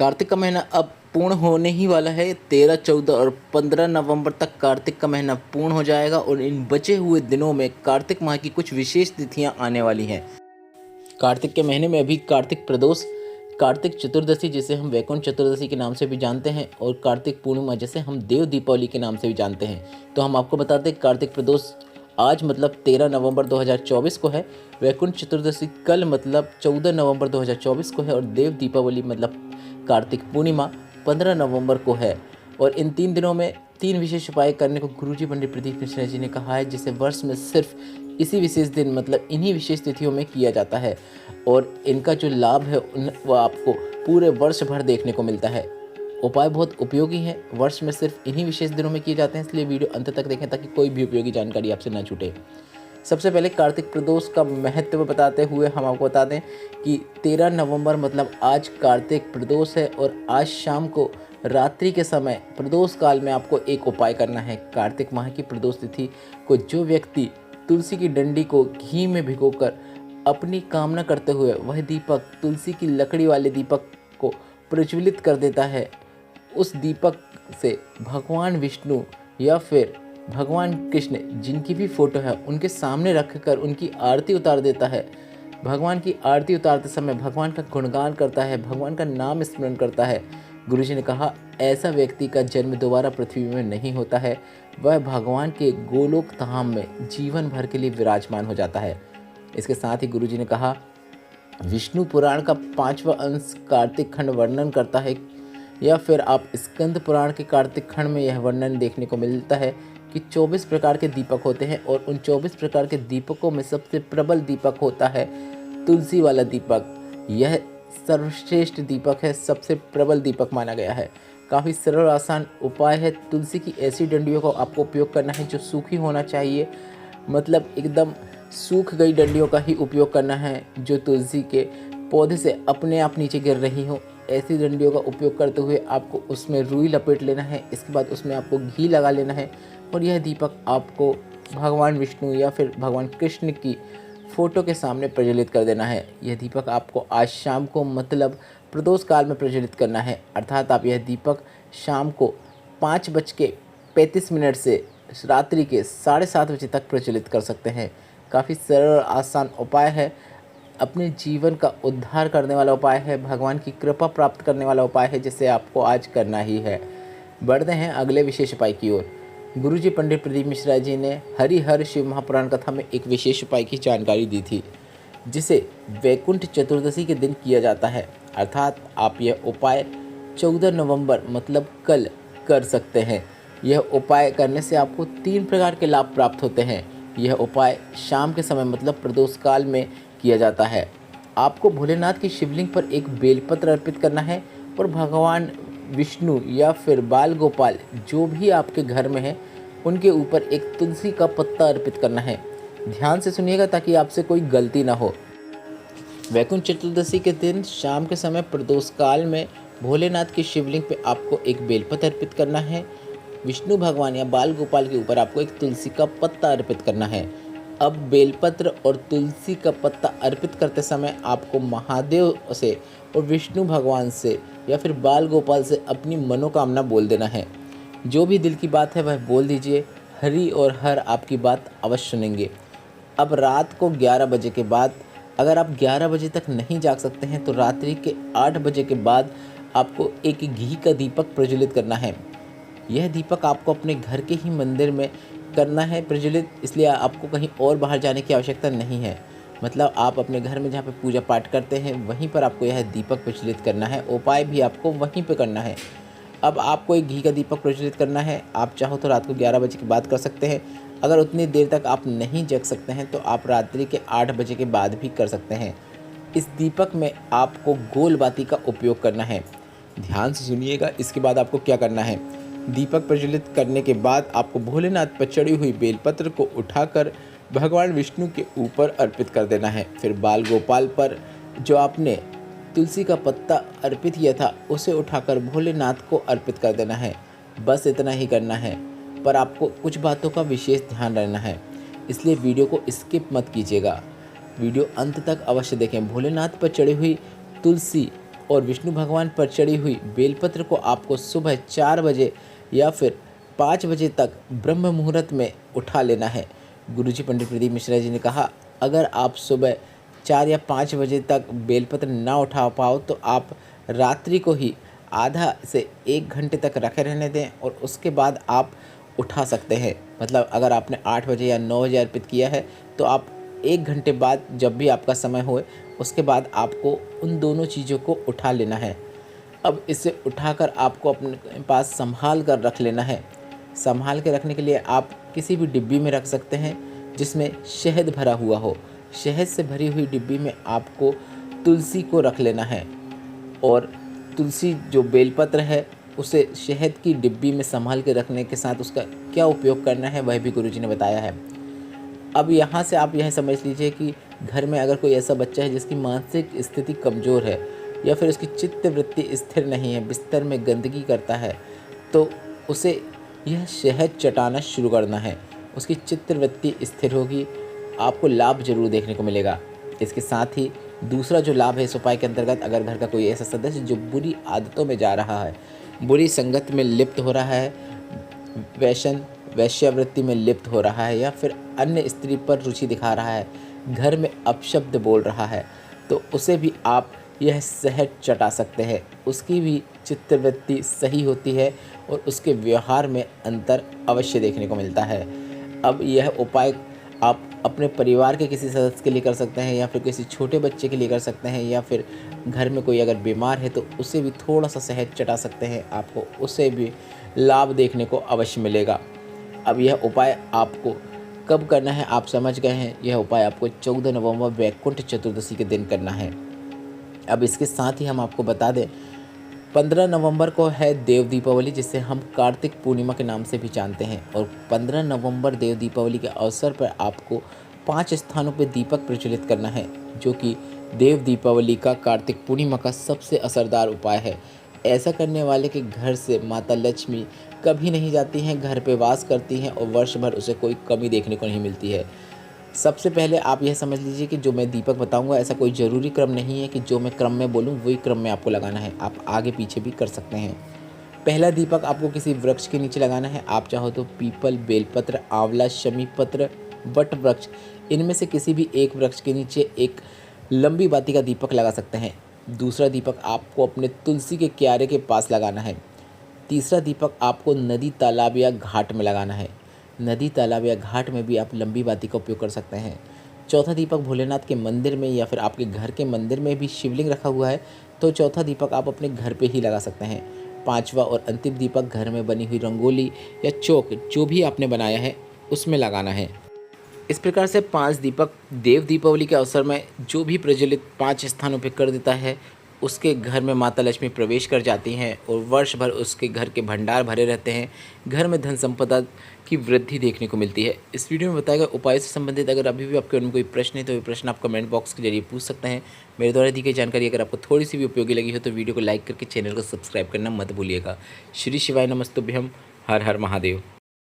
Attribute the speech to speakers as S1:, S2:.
S1: कार्तिक का महीना अब पूर्ण होने ही वाला है। 13, 14 और 15 नवंबर तक कार्तिक का महीना पूर्ण हो जाएगा और इन बचे हुए दिनों में कार्तिक माह की कुछ विशेष तिथियां आने वाली हैं। कार्तिक के महीने में अभी कार्तिक प्रदोष, कार्तिक चतुर्दशी जिसे हम वैकुंठ चतुर्दशी के नाम से भी जानते हैं और कार्तिक पूर्णिमा जिसे हम देव दीपावली के नाम से भी जानते हैं। तो हम आपको बताते हैं कार्तिक प्रदोष आज मतलब 13 नवंबर 2024 को है, वैकुंठ चतुर्दशी कल मतलब 14 नवंबर 2024 को है और देव दीपावली मतलब कार्तिक पूर्णिमा 15 नवंबर को है। और इन 3 दिनों में 3 विशेष उपाय करने को गुरुजी पंडित प्रदीप मिश्रा जी ने कहा है, जिसे वर्ष में सिर्फ इसी विशेष दिन मतलब इन्हीं विशेष तिथियों में किया जाता है और इनका जो लाभ है वह आपको पूरे वर्ष भर देखने को मिलता है। उपाय बहुत उपयोगी हैं, वर्ष में सिर्फ इन्हीं विशेष दिनों में किए जाते हैं, इसलिए वीडियो अंत तक देखें ताकि कोई भी उपयोगी जानकारी आपसे ना छूटे। सबसे पहले कार्तिक प्रदोष का महत्व बताते हुए हम आपको बता दें कि 13 नवंबर मतलब आज कार्तिक प्रदोष है और आज शाम को रात्रि के समय प्रदोष काल में आपको एक उपाय करना है। कार्तिक माह की प्रदोष तिथि को जो व्यक्ति तुलसी की डंडी को घी में भिगोकर अपनी कामना करते हुए वह दीपक तुलसी की लकड़ी वाले दीपक को प्रज्वलित कर देता है, उस दीपक से भगवान विष्णु या फिर भगवान कृष्ण जिनकी भी फोटो है उनके सामने रखकर उनकी आरती उतार देता है। भगवान की आरती उतारते समय भगवान का गुणगान करता है, भगवान का नाम स्मरण करता है। गुरुजी ने कहा ऐसा व्यक्ति का जन्म दोबारा पृथ्वी में नहीं होता है, वह भगवान के गोलोक धाम में जीवन भर के लिए विराजमान हो जाता है। इसके साथ ही गुरुजी ने कहा विष्णु पुराण का 5वां अंश कार्तिक खंड वर्णन करता है या फिर आप स्कंद पुराण के कार्तिक खंड में यह वर्णन देखने को मिलता है कि 24 प्रकार के दीपक होते हैं और उन 24 प्रकार के दीपकों में सबसे प्रबल दीपक होता है तुलसी वाला दीपक। यह सर्वश्रेष्ठ दीपक है, सबसे प्रबल दीपक माना गया है। काफ़ी सरल आसान उपाय है। तुलसी की ऐसी डंडियों को आपको उपयोग करना है जो सूखी होना चाहिए, मतलब एकदम सूख गई डंडियों का ही उपयोग करना है जो तुलसी के पौधे से अपने आप नीचे गिर रही हो। ऐसी डंडियों का उपयोग करते हुए आपको उसमें रुई लपेट लेना है, इसके बाद उसमें आपको घी लगा लेना है और यह दीपक आपको भगवान विष्णु या फिर भगवान कृष्ण की फ़ोटो के सामने प्रज्वलित कर देना है। यह दीपक आपको आज शाम को मतलब प्रदोष काल में प्रज्वलित करना है, अर्थात आप यह दीपक शाम को 5:35 से रात्रि के 7:30 बजे तक प्रज्वलित कर सकते हैं। काफ़ी सरल आसान उपाय है, अपने जीवन का उद्धार करने वाला उपाय है, भगवान की कृपा प्राप्त करने वाला उपाय है, जिसे आपको आज करना ही है। बढ़ते हैं अगले विशेष उपाय की ओर। गुरुजी पंडित प्रदीप मिश्रा जी ने हरिहर शिव महापुराण कथा में एक विशेष उपाय की जानकारी दी थी, जिसे वैकुंठ चतुर्दशी के दिन किया जाता है, अर्थात आप यह उपाय 14 नवंबर मतलब कल कर सकते हैं। यह उपाय करने से आपको 3 प्रकार के लाभ प्राप्त होते हैं। यह उपाय शाम के समय मतलब प्रदोष काल में किया जाता है। आपको भोलेनाथ की शिवलिंग पर एक बेलपत्र अर्पित करना है और भगवान विष्णु या फिर बाल गोपाल जो भी आपके घर में है उनके ऊपर एक तुलसी का पत्ता अर्पित करना है। ध्यान से सुनिएगा ताकि आपसे कोई गलती ना हो। वैकुंठ चतुर्दशी के दिन शाम के समय प्रदोष काल में भोलेनाथ की शिवलिंग पे आपको एक बेलपत्र अर्पित करना है। विष्णु भगवान या बाल गोपाल के ऊपर आपको एक तुलसी का पत्ता अर्पित करना है। अब बेलपत्र और तुलसी का पत्ता अर्पित करते समय आपको महादेव से और विष्णु भगवान से या फिर बाल गोपाल से अपनी मनोकामना बोल देना है। जो भी दिल की बात है वह बोल दीजिए, हरि और हर आपकी बात अवश्य सुनेंगे। अब रात को 11 बजे के बाद, अगर आप 11 बजे तक नहीं जाग सकते हैं तो रात्रि के 8 बजे के बाद आपको एक घी का दीपक प्रज्वलित करना है। यह दीपक आपको अपने घर के ही मंदिर में करना है प्रज्वलित, इसलिए आपको कहीं और बाहर जाने की आवश्यकता नहीं है। मतलब आप अपने घर में जहाँ पे पूजा पाठ करते हैं वहीं पर आपको यह दीपक प्रज्वलित करना है। उपाय भी आपको वहीं पे करना है। अब आपको एक घी का दीपक प्रज्वलित करना है। आप चाहो तो रात को 11 बजे के बाद कर सकते हैं। अगर उतनी देर तक आप नहीं जग सकते हैं तो आप रात्रि के 8 बजे के बाद भी कर सकते हैं। इस दीपक में आपको गोल बाती का उपयोग करना है। ध्यान से सुनिएगा इसके बाद आपको क्या करना है। दीपक प्रज्वलित करने के बाद आपको भोलेनाथ पर चढ़ी हुई बेलपत्र को उठाकर भगवान विष्णु के ऊपर अर्पित कर देना है। फिर बाल गोपाल पर जो आपने तुलसी का पत्ता अर्पित किया था उसे उठाकर भोलेनाथ को अर्पित कर देना है। बस इतना ही करना है, पर आपको कुछ बातों का विशेष ध्यान रखना है, इसलिए वीडियो को स्किप मत कीजिएगा। वीडियो अंत तक अवश्य देखें। भोलेनाथ पर चढ़ी हुई तुलसी और विष्णु भगवान पर चढ़ी हुई बेलपत्र को आपको सुबह 4 बजे या फिर 5 बजे तक ब्रह्म मुहूर्त में उठा लेना है। गुरुजी पंडित प्रदीप मिश्रा जी ने कहा, अगर आप सुबह 4 या 5 बजे तक बेलपत्र ना उठा पाओ तो आप रात्रि को ही आधा से 1 घंटे तक रखे रहने दें और उसके बाद आप उठा सकते हैं। मतलब अगर आपने 8 बजे या 9 बजे अर्पित किया है तो आप 1 घंटे बाद जब भी आपका समय होए उसके बाद आपको उन दोनों चीज़ों को उठा लेना है। अब इसे उठाकर आपको अपने पास संभाल कर रख लेना है। संभाल के रखने के लिए आप किसी भी डिब्बी में रख सकते हैं जिसमें शहद भरा हुआ हो। शहद से भरी हुई डिब्बी में आपको तुलसी को रख लेना है और तुलसी जो बेलपत्र है उसे शहद की डिब्बी में संभाल के रखने के साथ उसका क्या उपयोग करना है वह भी गुरुजी ने बताया है। अब यहाँ से आप यह समझ लीजिए कि घर में अगर कोई ऐसा बच्चा है जिसकी मानसिक स्थिति कमज़ोर है या फिर उसकी चित्त वृत्ति स्थिर नहीं है, बिस्तर में गंदगी करता है, तो उसे यह शहद चटाना शुरू करना है। उसकी चित्त वृत्ति स्थिर होगी, आपको लाभ जरूर देखने को मिलेगा। इसके साथ ही दूसरा जो लाभ है इस उपाय के अंतर्गत, अगर घर का कोई ऐसा सदस्य जो बुरी आदतों में जा रहा है, बुरी संगत में लिप्त हो रहा है, वैश्यावृत्ति में लिप्त हो रहा है या फिर अन्य स्त्री पर रुचि दिखा रहा है, घर में अपशब्द बोल रहा है, तो उसे भी आप यह शहद चटा सकते हैं। उसकी भी चित्तवृत्ति सही होती है और उसके व्यवहार में अंतर अवश्य देखने को मिलता है। अब यह उपाय आप अपने परिवार के किसी सदस्य के लिए कर सकते हैं या फिर किसी छोटे बच्चे के लिए कर सकते हैं या फिर घर में कोई अगर बीमार है तो उसे भी थोड़ा सा शहद चटा सकते हैं, आपको उससे भी लाभ देखने को अवश्य मिलेगा। अब यह उपाय आपको कब करना है आप समझ गए हैं। यह उपाय आपको 14 नवंबर वैकुंठ चतुर्दशी के दिन करना है। अब इसके साथ ही हम आपको बता दें 15 नवंबर को है देव दीपावली, जिसे हम कार्तिक पूर्णिमा के नाम से भी जानते हैं। और 15 नवंबर देव दीपावली के अवसर पर आपको 5 स्थानों पर दीपक प्रज्वलित करना है, जो कि देव दीपावली का कार्तिक पूर्णिमा का सबसे असरदार उपाय है। ऐसा करने वाले के घर से माता लक्ष्मी कभी नहीं जाती हैं, घर पे वास करती हैं और वर्ष भर उसे कोई कमी देखने को नहीं मिलती है। सबसे पहले आप यह समझ लीजिए कि जो मैं दीपक बताऊंगा ऐसा कोई ज़रूरी क्रम नहीं है कि जो मैं क्रम में बोलूं वही क्रम में आपको लगाना है, आप आगे पीछे भी कर सकते हैं। पहला दीपक आपको किसी वृक्ष के नीचे लगाना है। आप चाहो तो पीपल, बेलपत्र, आंवला, शमी पत्र, वट वृक्ष, इनमें से किसी भी एक वृक्ष के नीचे एक लंबी बाती का दीपक लगा सकते हैं। दूसरा दीपक आपको अपने तुलसी के क्यारे के पास लगाना है। तीसरा दीपक आपको नदी, तालाब या घाट में लगाना है। नदी, तालाब या घाट में भी आप लंबी बाती का उपयोग कर सकते हैं। चौथा दीपक भोलेनाथ के मंदिर में या फिर आपके घर के मंदिर में भी शिवलिंग रखा हुआ है तो चौथा दीपक आप अपने घर पे ही लगा सकते हैं। पांचवा और अंतिम दीपक घर में बनी हुई रंगोली या चौक जो भी आपने बनाया है उसमें लगाना है। इस प्रकार से 5 दीपक देव दीपावली के अवसर में जो भी प्रज्वलित 5 स्थानों पर कर देता है उसके घर में माता लक्ष्मी प्रवेश कर जाती हैं और वर्ष भर उसके घर के भंडार भरे रहते हैं। घर में धन संपदा की वृद्धि देखने को मिलती है। इस वीडियो में बताए गए उपाय से संबंधित अगर अभी भी आपके मन में कोई प्रश्न है तो ये प्रश्न आप कमेंट बॉक्स के जरिए पूछ सकते हैं। मेरे द्वारा दी गई जानकारी अगर आपको थोड़ी सी भी उपयोगी लगी हो तो वीडियो को लाइक करके चैनल को सब्सक्राइब करना मत भूलिएगा। श्री शिवाय नमस्तुभ्यम। हर हर महादेव।